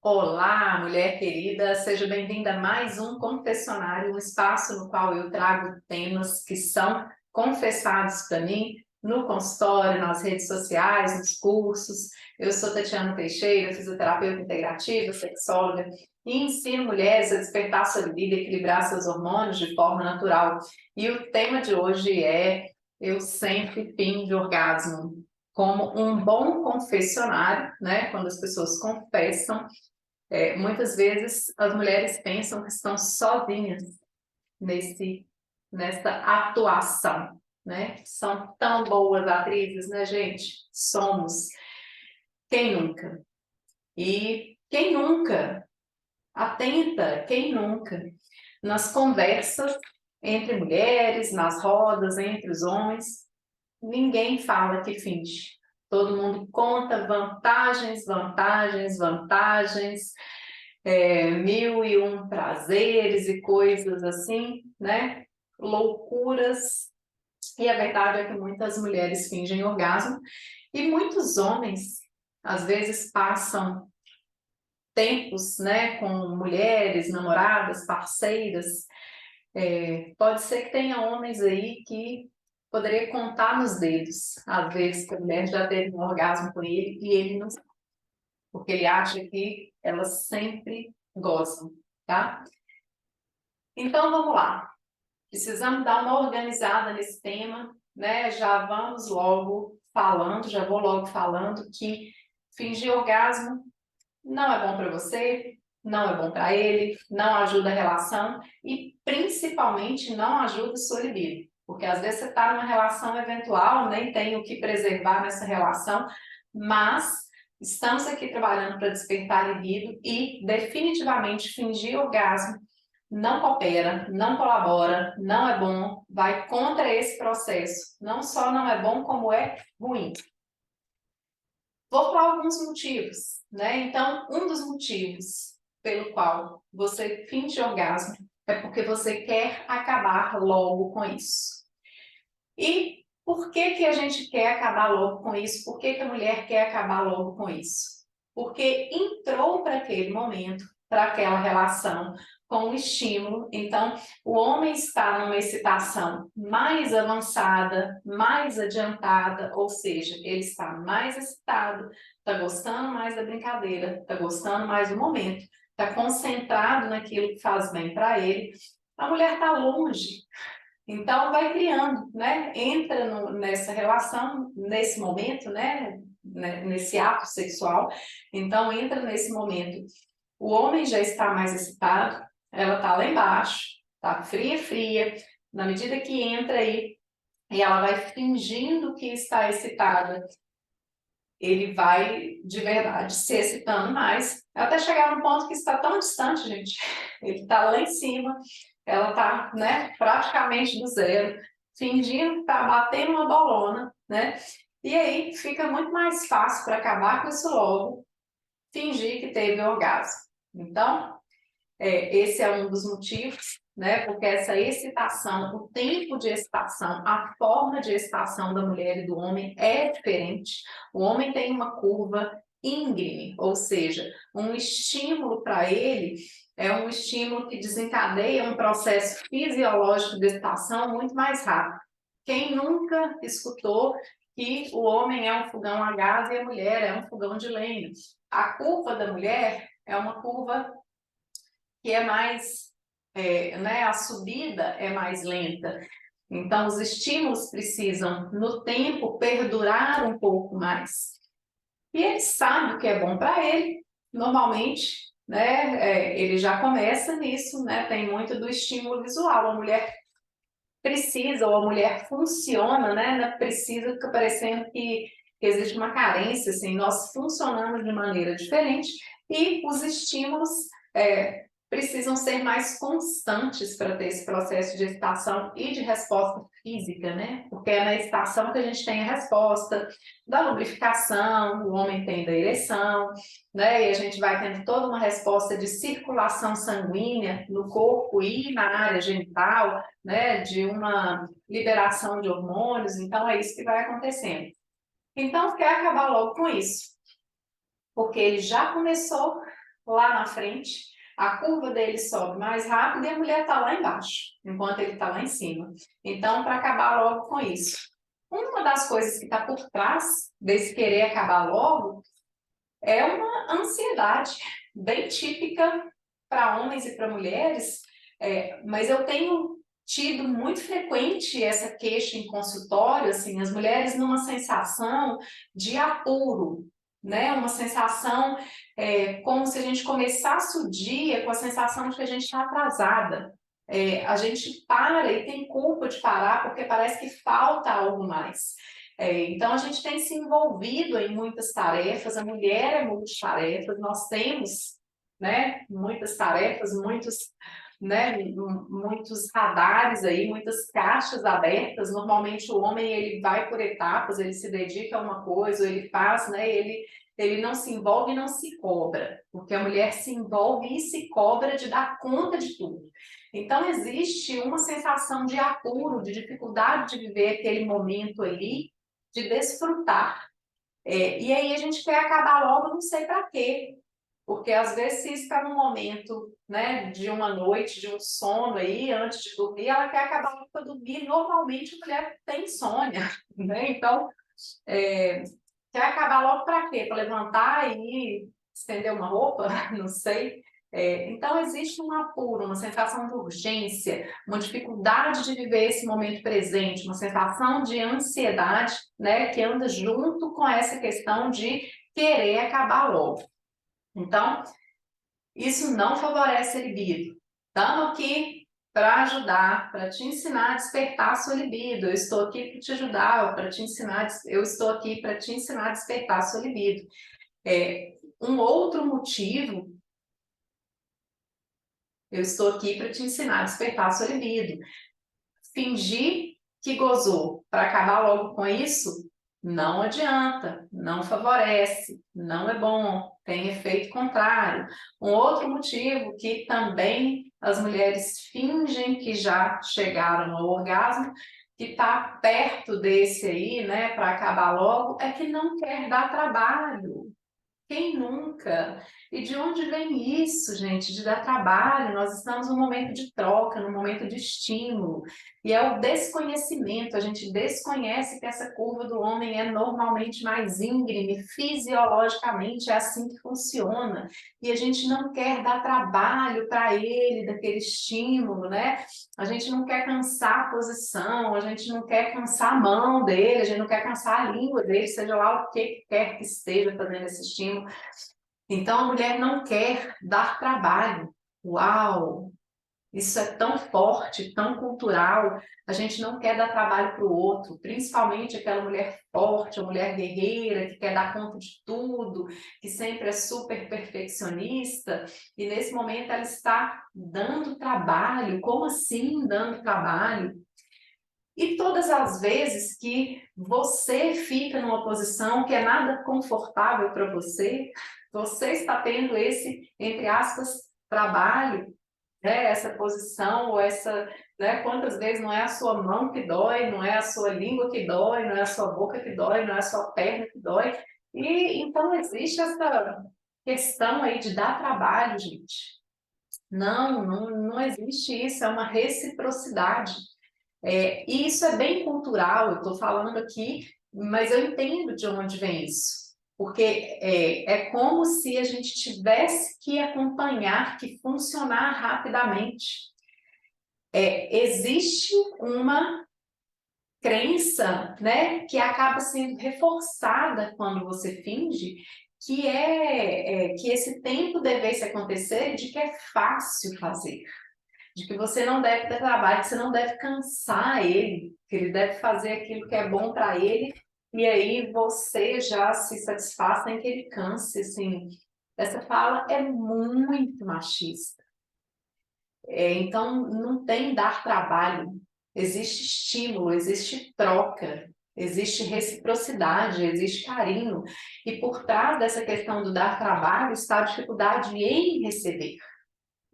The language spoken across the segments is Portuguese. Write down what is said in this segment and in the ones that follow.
Olá, mulher querida, seja bem-vinda a mais um confessionário, um espaço no qual eu trago temas que são confessados para mim no consultório, nas redes sociais, nos cursos. Eu sou Tatiana Teixeira, fisioterapeuta integrativa, sexóloga e ensino mulheres a despertar sua libido e equilibrar seus hormônios de forma natural. E o tema de hoje é Eu sempre fim de orgasmo. Como um bom confessionário, né? Quando as pessoas confessam, muitas vezes as mulheres pensam que estão sozinhas nesse, nessa atuação, né? São tão boas atrizes, né, gente? Somos. Quem nunca? E quem nunca? Atenta, quem nunca? Nas conversas entre mulheres, nas rodas entre os homens, ninguém fala que finge. Todo mundo conta vantagens, vantagens, vantagens, mil e um prazeres e coisas assim, né? Loucuras. E a verdade é que muitas mulheres fingem orgasmo e muitos homens, às vezes, passam tempos, né, com mulheres, namoradas, parceiras. Pode ser que tenha homens aí que poderia contar nos dedos, às vezes, que a mulher já teve um orgasmo com ele e ele não sabe, porque ele acha que elas sempre gozam, tá? Então vamos lá, precisamos dar uma organizada nesse tema, né? Já vamos logo falando, já vou logo falando que fingir orgasmo não é bom para você, não é bom para ele, não ajuda a relação e principalmente não ajuda a sua libido. Porque às vezes você está numa relação eventual, nem tem o que preservar nessa relação, mas estamos aqui trabalhando para despertar a libido e definitivamente fingir orgasmo não coopera, não colabora, não é bom, vai contra esse processo. Não só não é bom, como é ruim. Vou falar alguns motivos, né? Então, um dos motivos pelo qual você finge orgasmo é porque você quer acabar logo com isso. E por que que a gente quer acabar logo com isso? Por que que a mulher quer acabar logo com isso? Porque entrou para aquele momento, para aquela relação, com o estímulo. Então, o homem está numa excitação mais avançada, mais adiantada, ou seja, ele está mais excitado, está gostando mais da brincadeira, está gostando mais do momento, está concentrado naquilo que faz bem para ele. A mulher está longe, então vai criando, né? Entra nessa relação, nesse momento, né? Nesse ato sexual. Então entra nesse momento. O homem já está mais excitado, ela está lá embaixo, está fria, fria. Na medida que entra aí e ela vai fingindo que está excitada, ele vai de verdade se excitando mais, até chegar num ponto que está tão distante, gente. Ele está lá em cima, ela está, né, praticamente do zero, fingindo que está batendo uma bolona, né? E aí fica muito mais fácil para acabar com isso logo, fingir que teve orgasmo. Então, esse é um dos motivos, né? Porque essa excitação, o tempo de excitação, a forma de excitação da mulher e do homem é diferente. O homem tem uma curva íngreme, ou seja, um estímulo para ele é um estímulo que desencadeia um processo fisiológico de excitação muito mais rápido. Quem nunca escutou que o homem é um fogão a gás e a mulher é um fogão de lenha? A curva da mulher é uma curva que é mais, né, a subida é mais lenta. Então, os estímulos precisam, no tempo, perdurar um pouco mais. E ele sabe o que é bom para ele, normalmente, né, ele já começa nisso, né, tem muito do estímulo visual. A mulher precisa, ou a mulher funciona, né, precisa, fica parecendo que existe uma carência, assim, nós funcionamos de maneira diferente e os estímulos precisam ser mais constantes para ter esse processo de excitação e de resposta física, né? Porque é na excitação que a gente tem a resposta da lubrificação, o homem tem da ereção, né? E a gente vai tendo toda uma resposta de circulação sanguínea no corpo e na área genital, né? De uma liberação de hormônios, então é isso que vai acontecendo. Então, quer acabar logo com isso, porque ele já começou lá na frente, a curva dele sobe mais rápido e a mulher está lá embaixo, enquanto ele está lá em cima. Então, para acabar logo com isso. Uma das coisas que está por trás desse querer acabar logo é uma ansiedade bem típica para homens e para mulheres, mas eu tenho tido muito frequente essa queixa em consultório, assim, as mulheres numa sensação de apuro, né? Uma sensação como se a gente começasse o dia com a sensação de que a gente está atrasada. A gente para e tem culpa de parar porque parece que falta algo mais. Então, a gente tem se envolvido em muitas tarefas, a mulher é multitarefas, nós temos, né, muitas tarefas, muitos radares aí, muitas caixas abertas. Normalmente o homem ele vai por etapas, ele se dedica a uma coisa, ele faz, né, ele não se envolve e não se cobra, porque a mulher se envolve e se cobra de dar conta de tudo. Então existe uma sensação de apuro, de dificuldade de viver aquele momento ali, de desfrutar. E aí a gente quer acabar logo, não sei para quê. Porque às vezes se está num momento, né, de uma noite, de um sono aí, antes de dormir, ela quer acabar logo para dormir. Normalmente a mulher tem insônia, né? Então, quer acabar logo para quê? Para levantar e estender uma roupa? Não sei. Então, existe um apuro, uma sensação de urgência, uma dificuldade de viver esse momento presente, uma sensação de ansiedade, né, que anda junto com essa questão de querer acabar logo. Então, isso não favorece a libido. Estamos aqui para ajudar, para te ensinar a despertar a sua libido. Eu estou aqui para te ajudar, para te ensinar, eu estou aqui para te ensinar a despertar a sua libido. Um outro motivo, eu estou aqui para te ensinar a despertar a sua libido. Fingir que gozou para acabar logo com isso não adianta, não favorece, não é bom, tem efeito contrário. Um outro motivo que também as mulheres fingem que já chegaram ao orgasmo, que está perto desse aí, né, para acabar logo, é que não quer dar trabalho. Quem nunca? E de onde vem isso, gente? De dar trabalho. Nós estamos num momento de troca, num momento de estímulo. E é o desconhecimento. A gente desconhece que essa curva do homem é normalmente mais íngreme, fisiologicamente é assim que funciona. E a gente não quer dar trabalho para ele, daquele estímulo, né? A gente não quer cansar a posição, a gente não quer cansar a mão dele, a gente não quer cansar a língua dele, seja lá o que quer que esteja fazendo esse estímulo. Então a mulher não quer dar trabalho. Uau! Isso é tão forte, tão cultural. A gente não quer dar trabalho para o outro, principalmente aquela mulher forte, a mulher guerreira, que quer dar conta de tudo, que sempre é super perfeccionista. E nesse momento ela está dando trabalho. Como assim dando trabalho? E todas as vezes que você fica numa posição que é nada confortável para você, você está tendo esse, entre aspas, trabalho, né? Essa posição, ou essa, né? Quantas vezes não é a sua mão que dói, não é a sua língua que dói, não é a sua boca que dói, não é a sua perna que dói. E então existe essa questão aí de dar trabalho, gente. Não existe isso, é uma reciprocidade. E isso é bem cultural, eu estou falando aqui, mas eu entendo de onde vem isso. Porque é como se a gente tivesse que acompanhar, que funcionar rapidamente. Existe uma crença, né, que acaba sendo reforçada quando você finge, que esse tempo devesse acontecer, de que é fácil fazer, de que você não deve ter trabalho, que você não deve cansar ele, que ele deve fazer aquilo que é bom para ele, e aí você já se satisfaz sem que ele canse, assim. Essa fala é muito machista. Então, não tem dar trabalho, existe estímulo, existe troca, existe reciprocidade, existe carinho, e por trás dessa questão do dar trabalho está a dificuldade em receber.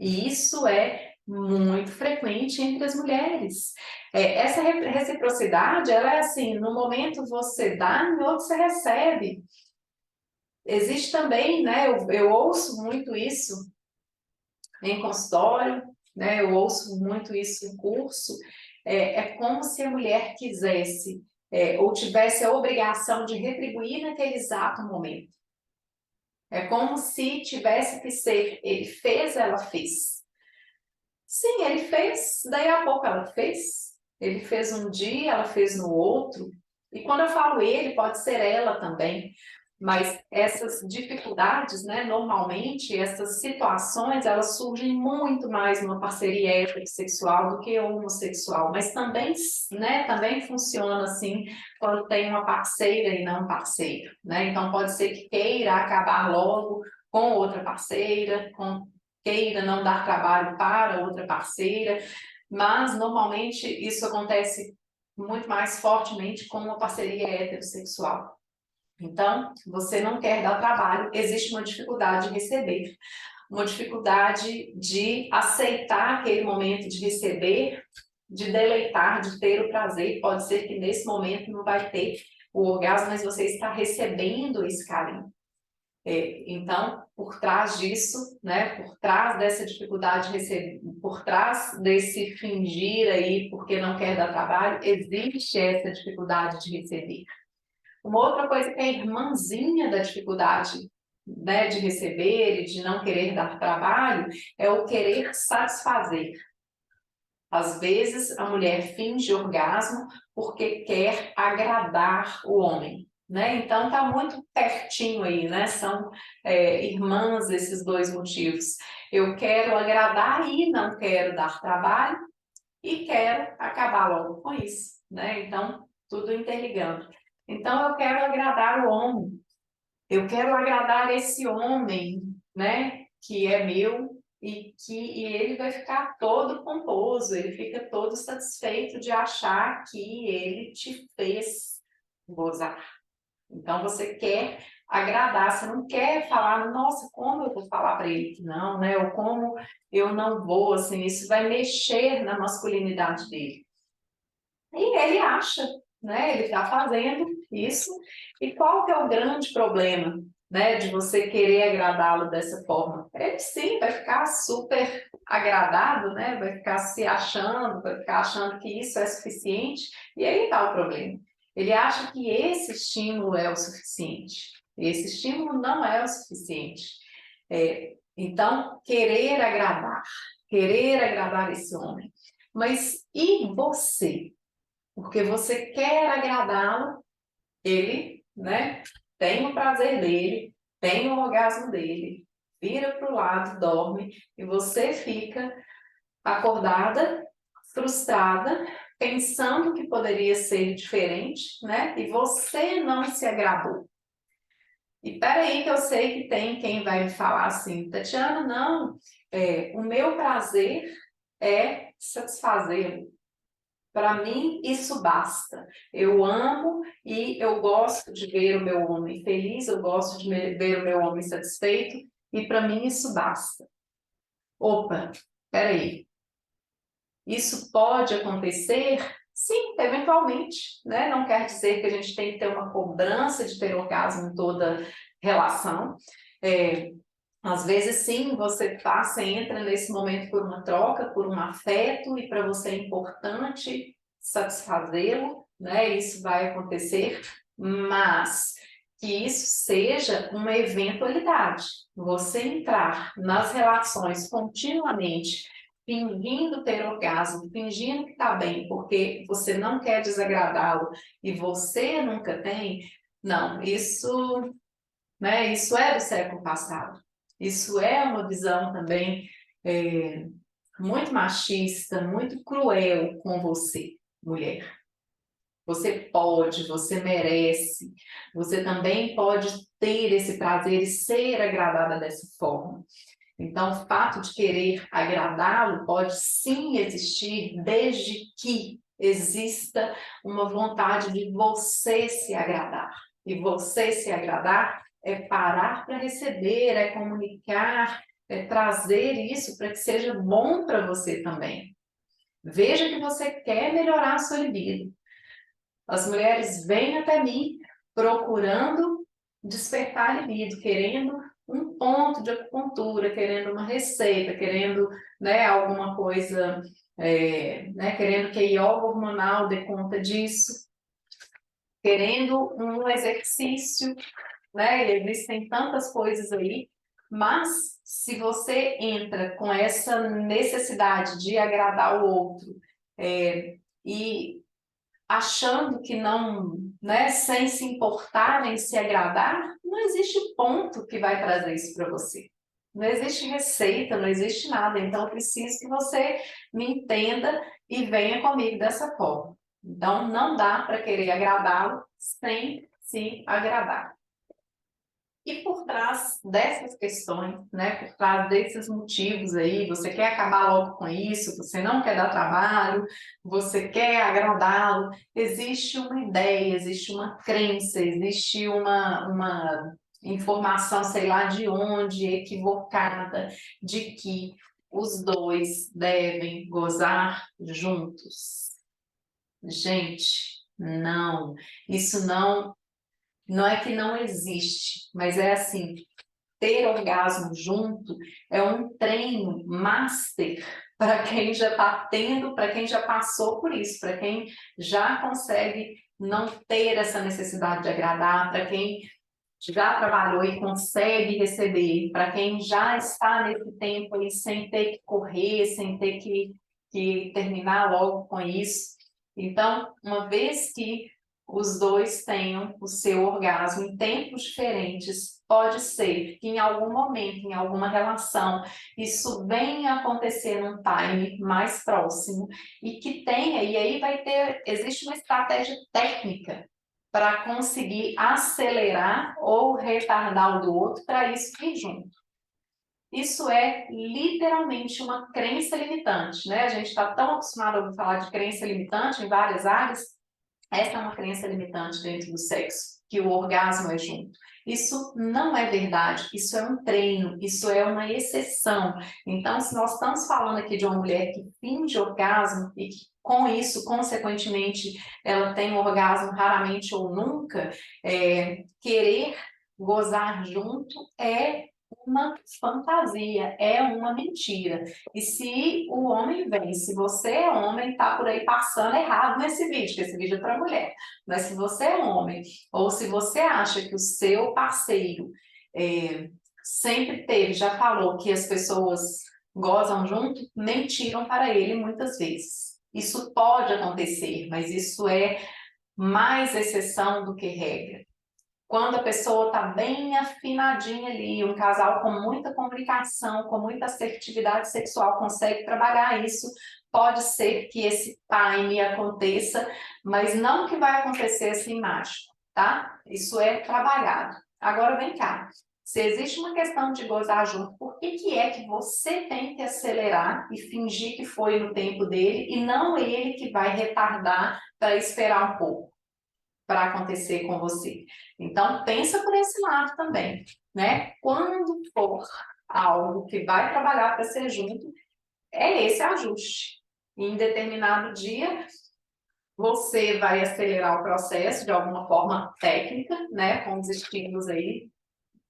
E isso é muito frequente entre as mulheres. Essa reciprocidade, ela é assim, no momento você dá, no outro você recebe. Existe também, né, eu ouço muito isso em consultório, né, eu ouço muito isso em curso, é como se a mulher quisesse ou tivesse a obrigação de retribuir naquele exato momento. É como se tivesse que ser, ele fez, ela fez. Sim, ele fez, daí a pouco ela fez. Ele fez um dia, ela fez no outro. E quando eu falo ele, pode ser ela também. Mas essas dificuldades, né, normalmente, essas situações, elas surgem muito mais numa parceria heterossexual do que homossexual. Mas também, né, também funciona assim quando tem uma parceira e não um parceiro, né? Então pode ser que queira acabar logo com outra parceira, queira não dar trabalho para outra parceira, mas normalmente isso acontece muito mais fortemente com uma parceria heterossexual. Então, você não quer dar trabalho, existe uma dificuldade de receber, uma dificuldade de aceitar aquele momento de receber, de deleitar, de ter o prazer. Pode ser que nesse momento não vai ter o orgasmo, mas você está recebendo esse carinho. Então, por trás disso, né, por trás dessa dificuldade de receber, por trás desse fingir aí porque não quer dar trabalho, existe essa dificuldade de receber. Uma outra coisa que é irmãzinha da dificuldade, né, de receber e de não querer dar trabalho é o querer satisfazer. Às vezes a mulher finge orgasmo porque quer agradar o homem, né? Então tá muito pertinho aí, né? São irmãs esses dois motivos. Eu quero agradar e não quero dar trabalho e quero acabar logo com isso, né? Então tudo interligando. Então eu quero agradar o homem, eu quero agradar esse homem, né? Que é meu e ele vai ficar todo pomposo, ele fica todo satisfeito de achar que ele te fez gozar. Então você quer agradar, você não quer falar, nossa, como eu vou falar para ele que não, né? Ou como eu não vou, assim, isso vai mexer na masculinidade dele. E ele acha, né? Ele está fazendo isso. E qual que é o grande problema, né, de você querer agradá-lo dessa forma? Ele sim vai ficar super agradado, né? Vai ficar se achando, vai ficar achando que isso é suficiente. E aí está o problema. Ele acha que esse estímulo é o suficiente. Esse estímulo não é o suficiente. Então, querer agradar esse homem. Mas e você? Porque você quer agradá-lo, ele, né, tem o prazer dele, tem o orgasmo dele, vira para o lado, dorme, e você fica acordada, frustrada, pensando que poderia ser diferente, né, e você não se agradou. E peraí que eu sei que tem quem vai me falar assim, Tatiana, não, o meu prazer é satisfazê-lo. Para mim, isso basta. Eu amo e eu gosto de ver o meu homem feliz, eu gosto de ver o meu homem satisfeito, e para mim isso basta. Opa, peraí. Isso pode acontecer? Sim, eventualmente, né? Não quer dizer que a gente tem que ter uma cobrança de ter orgasmo em toda relação. Às vezes, sim, você entra nesse momento por uma troca, por um afeto, e para você é importante satisfazê-lo, né? Isso vai acontecer, mas que isso seja uma eventualidade. Você entrar nas relações continuamente fingindo ter orgasmo, fingindo que está bem, porque você não quer desagradá-lo e você nunca tem, não, isso, né, isso é do século passado. Isso é uma visão também muito machista, muito cruel com você, mulher. Você pode, você merece, você também pode ter esse prazer e ser agradada dessa forma. Então, o fato de querer agradá-lo pode sim existir, desde que exista uma vontade de você se agradar. E você se agradar é parar para receber, é comunicar, é trazer isso para que seja bom para você também. Veja que você quer melhorar a sua libido. As mulheres vêm até mim procurando despertar a libido, querendo um ponto de acupuntura, querendo uma receita, querendo, né, alguma coisa, né, querendo que a yoga hormonal dê conta disso, querendo um exercício, né? Existem tantas coisas aí, mas se você entra com essa necessidade de agradar o outro, e achando que não, né, sem se importar em se agradar, não existe ponto que vai trazer isso para você. Não existe receita, não existe nada. Então, eu preciso que você me entenda e venha comigo dessa forma. Então, não dá para querer agradá-lo sem se agradar. E por trás dessas questões, né, por trás desses motivos aí, você quer acabar logo com isso, você não quer dar trabalho, você quer agradá-lo, existe uma ideia, existe uma crença, existe uma informação, sei lá de onde, equivocada, de que os dois devem gozar juntos. Gente, não, isso não é que não existe, mas é assim, ter orgasmo junto é um treino master para quem já está tendo, para quem já passou por isso, para quem já consegue não ter essa necessidade de agradar, para quem já trabalhou e consegue receber, para quem já está nesse tempo aí sem ter que correr, sem ter que terminar logo com isso. Então, uma vez que os dois tenham o seu orgasmo em tempos diferentes, pode ser que em algum momento, em alguma relação, isso venha acontecer num time mais próximo e que tenha, e aí existe uma estratégia técnica para conseguir acelerar ou retardar o do outro para isso ir junto. Isso é literalmente uma crença limitante, né? A gente está tão acostumado a ouvir falar de crença limitante em várias áreas. Essa é uma crença limitante dentro do sexo, que o orgasmo é junto. Isso não é verdade, isso é um treino, isso é uma exceção. Então, se nós estamos falando aqui de uma mulher que finge orgasmo e que com isso, consequentemente, ela tem um orgasmo raramente ou nunca, querer gozar junto é uma fantasia, é uma mentira. E se o homem vem, se você é homem, tá por aí passando errado nesse vídeo, que esse vídeo é para mulher. Mas se você é homem, ou se você acha que o seu parceiro sempre teve, já falou que as pessoas gozam junto, mentiram para ele muitas vezes. Isso pode acontecer, mas isso é mais exceção do que regra. Quando a pessoa está bem afinadinha ali, um casal com muita comunicação, com muita assertividade sexual, consegue trabalhar isso, pode ser que esse time aconteça, mas não que vai acontecer assim mágico, tá? Isso é trabalhado. Agora vem cá, se existe uma questão de gozar junto, por que é que você tem que acelerar e fingir que foi no tempo dele e não ele que vai retardar para esperar um pouco para acontecer com você? Então, pensa por esse lado também, né? Quando for algo que vai trabalhar para ser junto, é esse ajuste. Em determinado dia, você vai acelerar o processo de alguma forma técnica, né? Com os estímulos aí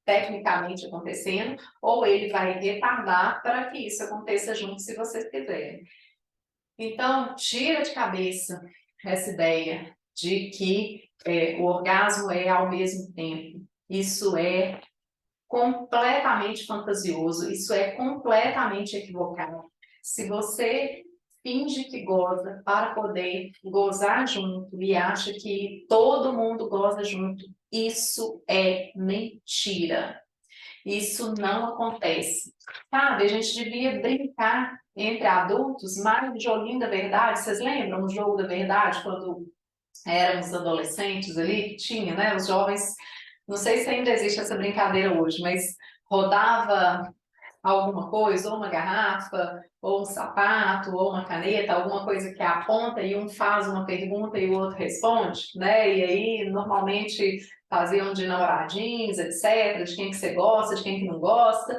tecnicamente acontecendo, ou ele vai retardar para que isso aconteça junto, se vocês quiserem. Então, tira de cabeça essa ideia de que o orgasmo é ao mesmo tempo. Isso é completamente fantasioso, isso é completamente equivocado. Se você finge que goza para poder gozar junto e acha que todo mundo goza junto, isso é mentira. Isso não acontece. Sabe, a gente devia brincar entre adultos mais do joguinho da verdade. Vocês lembram o jogo da verdade, quando éramos adolescentes ali, que tinha, né? Os jovens, não sei se ainda existe essa brincadeira hoje, mas rodava alguma coisa, ou uma garrafa, ou um sapato, ou uma caneta, alguma coisa que aponta e um faz uma pergunta e o outro responde, né? E aí, normalmente, faziam de namoradinhos, etc., de quem que você gosta, de quem que não gosta.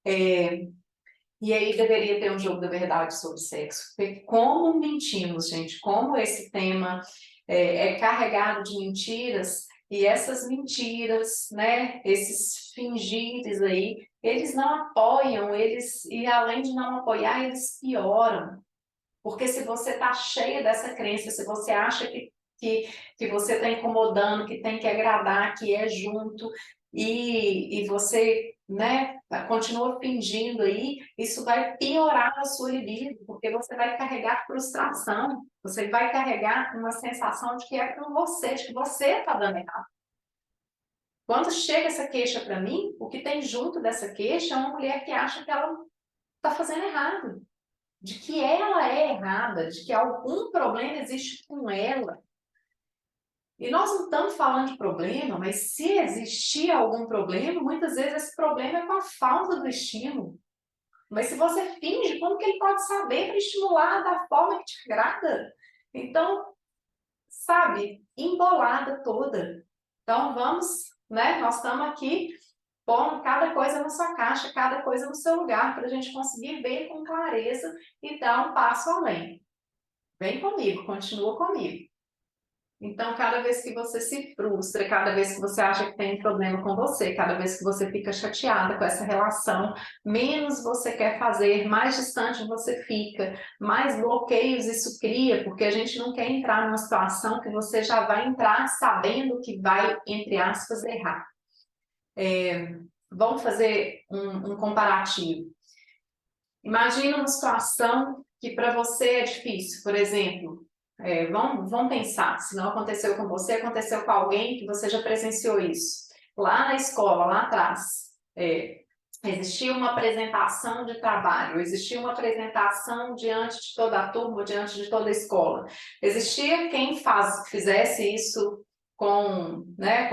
E aí deveria ter um jogo da verdade sobre sexo. Porque como mentimos, gente, como esse tema é carregado de mentiras, E essas mentiras, né, esses fingires aí, eles não apoiam, e além de não apoiar, eles pioram. Porque se você está cheia dessa crença, se você acha que você está incomodando, que tem que agradar, que é junto, e você, né, continua fingindo aí, isso vai piorar a sua libido, porque você vai carregar frustração, você vai carregar uma sensação de que é com você, de que você está dando errado. Quando chega essa queixa para mim, o que tem junto dessa queixa é uma mulher que acha que ela está fazendo errado, de que ela é errada, de que algum problema existe com ela. E nós não estamos falando de problema, mas se existir algum problema, muitas vezes esse problema é com a falta do estímulo. Mas se você finge, como que ele pode saber para estimular da forma que te agrada? Então, sabe, embolada toda. Então vamos, né? Nós estamos aqui pondo cada coisa na sua caixa, cada coisa no seu lugar, para a gente conseguir ver com clareza e dar um passo além. Vem comigo, continua comigo. Então, cada vez que você se frustra, cada vez que você acha que tem um problema com você, cada vez que você fica chateada com essa relação, menos você quer fazer, mais distante você fica, mais bloqueios isso cria, porque a gente não quer entrar numa situação que você já vai entrar sabendo que vai, entre aspas, errar. Vamos fazer um comparativo. Imagina uma situação que para você é difícil, por exemplo, vamos pensar, se não aconteceu com você, aconteceu com alguém que você já presenciou isso. Lá na escola, lá atrás, existia uma apresentação de trabalho, existia uma apresentação diante de toda a turma, diante de toda a escola. Existia quem fizesse isso com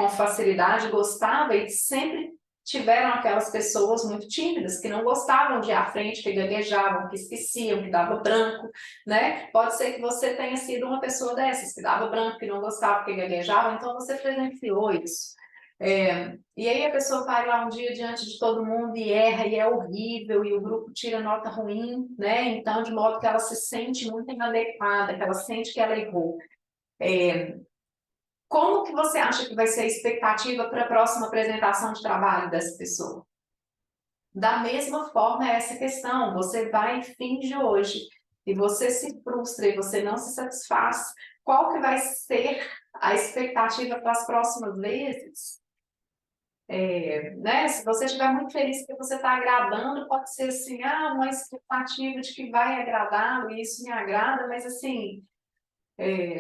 facilidade, gostava e sempre tiveram aquelas pessoas muito tímidas, que não gostavam de ir à frente, que gaguejavam, que esqueciam, que dava branco, né? Pode ser que você tenha sido uma pessoa dessas, que dava branco, que não gostava, que gaguejava, então você presenciou isso. E aí a pessoa vai lá um dia diante de todo mundo e erra, e é horrível, e o grupo tira nota ruim, né? Então, de modo que ela se sente muito inadequada, que ela sente que ela errou. Como que você acha que vai ser a expectativa para a próxima apresentação de trabalho dessa pessoa? Da mesma forma é essa questão, você vai e finge hoje, e você se frustra, e você não se satisfaz, qual que vai ser a expectativa para as próximas vezes? Né? Se você estiver muito feliz que você está agradando, pode ser assim, uma expectativa de que vai agradá-lo, e isso me agrada, mas assim,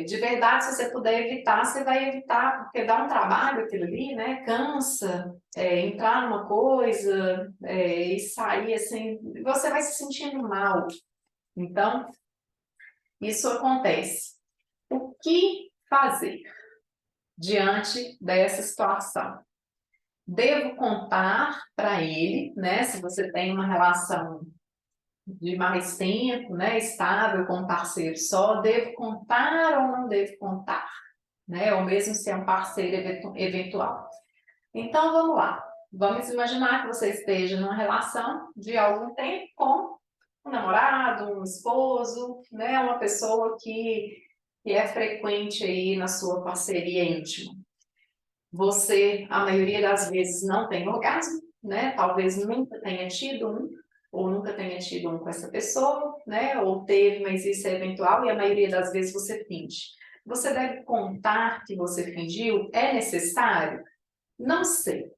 de verdade, se você puder evitar, você vai evitar, porque dá um trabalho aquilo ali, né? Cansa, entrar numa coisa e sair assim, você vai se sentindo mal. Então, isso acontece. O que fazer diante dessa situação? Devo contar para ele, né? Se você tem uma relação de mais tempo, né, estável com um parceiro só, devo contar ou não devo contar, né? Ou mesmo se é um parceiro eventual. Então, vamos lá. Vamos imaginar que você esteja numa relação de algum tempo com um namorado, um esposo, né? Uma pessoa que é frequente aí na sua parceria íntima. Você, a maioria das vezes, não tem orgasmo, né? Talvez nunca tenha tido um, ou nunca tenha tido um com essa pessoa, né? Ou teve, mas isso é eventual, e a maioria das vezes você finge. Você deve contar que você fingiu? É necessário? Não sei.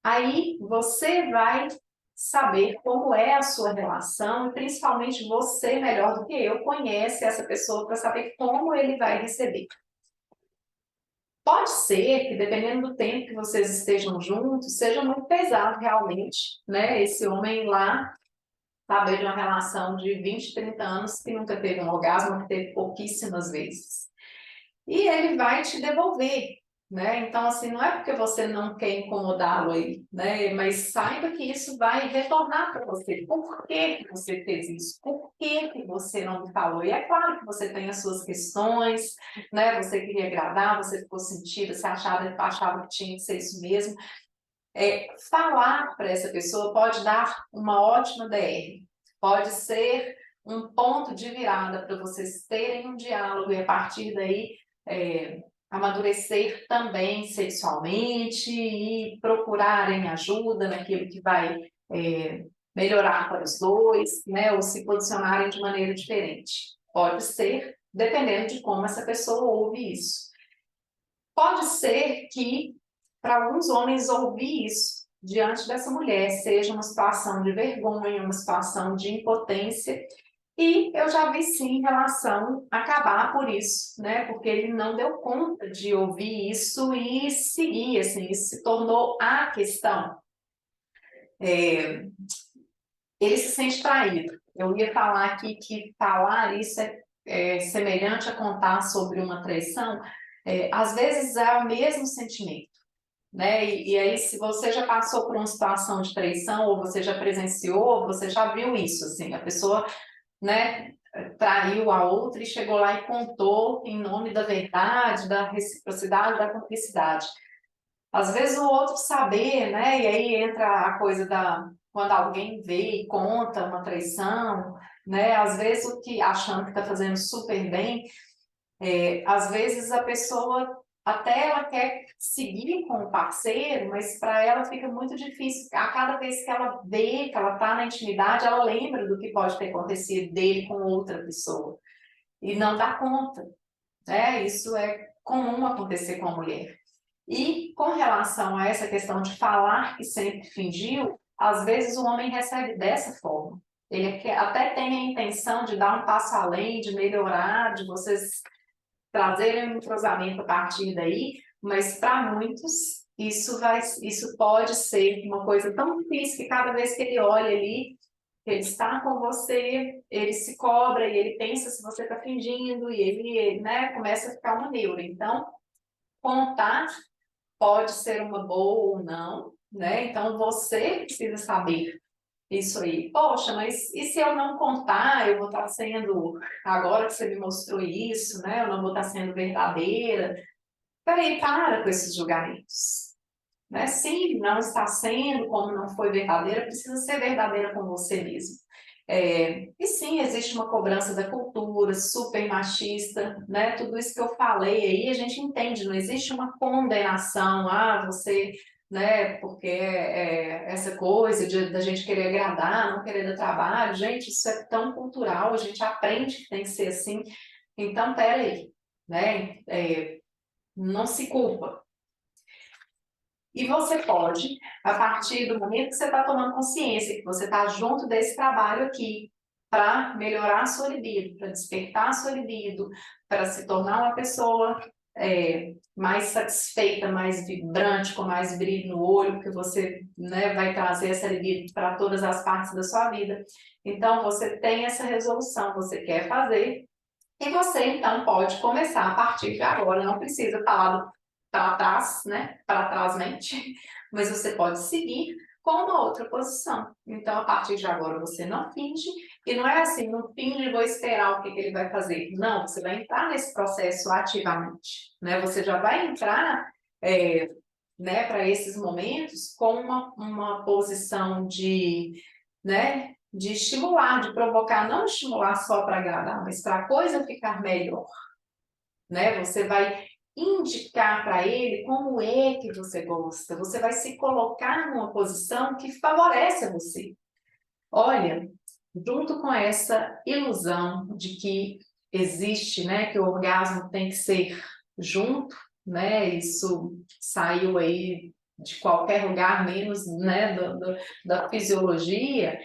Aí você vai saber como é a sua relação, e principalmente você, melhor do que eu, conhece essa pessoa para saber como ele vai receber. Pode ser que, dependendo do tempo que vocês estejam juntos, seja muito pesado realmente, né? Esse homem lá saber de uma relação de 20, 30 anos que nunca teve um orgasmo, que teve pouquíssimas vezes. E ele vai te devolver, né? Então, assim, não é porque você não quer incomodá-lo aí, né? Mas saiba que isso vai retornar para você. Por que que você fez isso? Por que que você não me falou? E é claro que você tem as suas questões, né? Você queria agradar, você ficou sentida, você achava que tinha que ser isso mesmo. Falar para essa pessoa pode dar uma ótima DR, pode ser um ponto de virada para vocês terem um diálogo e a partir daí amadurecer também sexualmente e procurarem ajuda naquilo que vai melhorar para os dois, né, ou se posicionarem de maneira diferente. Pode ser, dependendo de como essa pessoa ouve isso. Pode ser que, para alguns homens, ouvir isso diante dessa mulher seja uma situação de vergonha, uma situação de impotência, e eu já vi sim relação acabar por isso, né? Porque ele não deu conta de ouvir isso e seguir, assim, isso se tornou a questão. Ele se sente traído. Eu ia falar aqui que falar isso é semelhante a contar sobre uma traição. Às vezes é o mesmo sentimento, né? E aí, se você já passou por uma situação de traição, ou você já presenciou, você já viu isso, assim, a pessoa, né, traiu a outra e chegou lá e contou em nome da verdade, da reciprocidade, da cumplicidade. Às vezes o outro saber, né? E aí entra a coisa da quando alguém vê e conta uma traição, né? Às vezes o que achando que está fazendo super bem, às vezes a pessoa até ela quer seguir com o parceiro, mas para ela fica muito difícil. A cada vez que ela vê, que ela está na intimidade, ela lembra do que pode ter acontecido dele com outra pessoa e não dá conta, né? Isso é comum acontecer com a mulher. E com relação a essa questão de falar que sempre fingiu, às vezes o homem recebe dessa forma. Ele até tem a intenção de dar um passo além, de melhorar, de vocês trazerem um entrosamento a partir daí, mas para muitos isso pode ser uma coisa tão difícil que cada vez que ele olha ali, que ele está com você, ele se cobra e ele pensa se você está fingindo e ele, né, começa a ficar uma neura. Então, contar pode ser uma boa ou não, né? Então você precisa saber isso aí. Poxa, mas e se eu não contar, eu vou estar sendo, agora que você me mostrou isso, né? Eu não vou estar sendo verdadeira. Peraí, para com esses julgamentos. Né? Sim, não está sendo, como não foi verdadeira, precisa ser verdadeira com você mesmo. E sim, existe uma cobrança da cultura, super machista, né? Tudo isso que eu falei aí, a gente entende, não existe uma condenação, você, né, porque essa coisa da gente querer agradar, não querer dar trabalho, gente, isso é tão cultural, a gente aprende que tem que ser assim, então, peraí, né? Não se culpa. E você pode, a partir do momento que você está tomando consciência, que você está junto desse trabalho aqui, para melhorar a sua libido, para despertar a sua libido, para se tornar uma pessoa mais satisfeita, mais vibrante, com mais brilho no olho, porque você, né, vai trazer essa libido para todas as partes da sua vida. Então, você tem essa resolução, você quer fazer, e você, então, pode começar a partir de agora, não precisa falar para trás, né? Para trás mente, mas você pode seguir com uma outra posição. Então, a partir de agora, você não finge, e não é assim, não finge e vou esperar o que ele vai fazer. Não, você vai entrar nesse processo ativamente, né? Você já vai entrar, né, para esses momentos com uma posição de, né, de estimular, de provocar, não estimular só para agradar, mas para a coisa ficar melhor, né? Você vai indicar para ele como é que você gosta, você vai se colocar numa posição que favorece a você. Olha, junto com essa ilusão de que existe, né, que o orgasmo tem que ser junto, né? Isso saiu aí de qualquer lugar, menos, né, da fisiologia.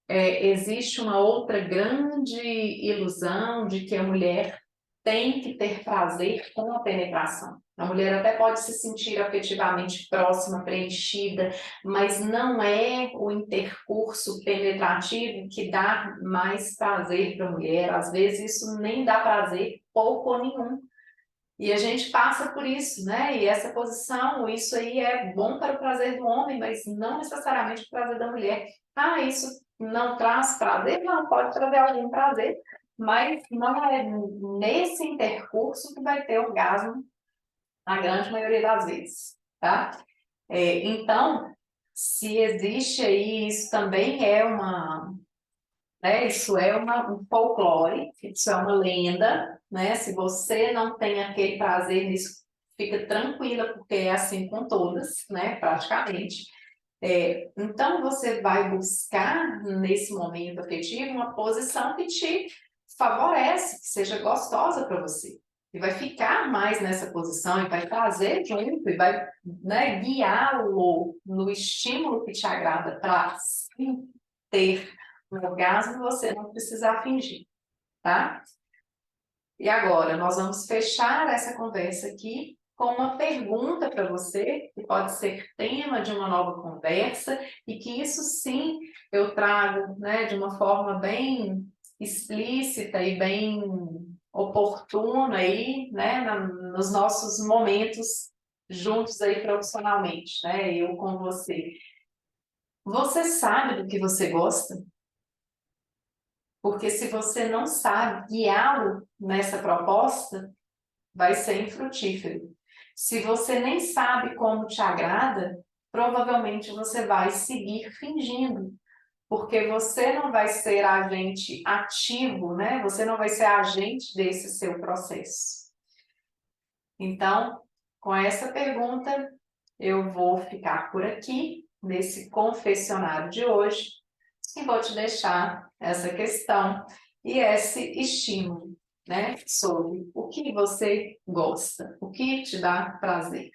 Existe uma outra grande ilusão de que a mulher tem que ter prazer com a penetração. A mulher até pode se sentir afetivamente próxima, preenchida, mas não é o intercurso penetrativo que dá mais prazer para a mulher. Às vezes isso nem dá prazer, pouco ou nenhum. E a gente passa por isso, né? E essa posição, isso aí é bom para o prazer do homem, mas não necessariamente para o prazer da mulher. Isso não traz prazer? Não, pode trazer algum prazer, mas não é nesse intercurso que vai ter orgasmo na grande maioria das vezes, tá? Então, se existe aí, isso também é isso é um folclore, isso é uma lenda, né? Se você não tem aquele prazer nisso, fica tranquila, porque é assim com todas, né, praticamente. Então, você vai buscar, nesse momento afetivo, uma posição que te favorece, que seja gostosa para você. E vai ficar mais nessa posição e vai trazer junto e vai, né, guiá-lo no estímulo que te agrada para ter um orgasmo, você não precisar fingir, tá? E agora, nós vamos fechar essa conversa aqui com uma pergunta para você, que pode ser tema de uma nova conversa, e que isso sim eu trago, né, de uma forma bem explícita e bem oportuna aí, né, nos nossos momentos juntos aí profissionalmente, né, eu com você. Você sabe do que você gosta? Porque se você não sabe guiá-lo nessa proposta, vai ser infrutífero. Se você nem sabe como te agrada, provavelmente você vai seguir fingindo, porque você não vai ser agente ativo, né? Você não vai ser agente desse seu processo. Então, com essa pergunta, eu vou ficar por aqui, nesse confessionário de hoje, e vou te deixar essa questão e esse estímulo, né, sobre o que você gosta, o que te dá prazer.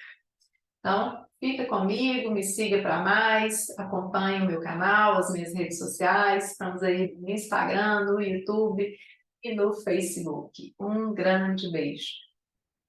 Então, fica comigo, me siga para mais, acompanhe o meu canal, as minhas redes sociais, estamos aí no Instagram, no YouTube e no Facebook. Um grande beijo.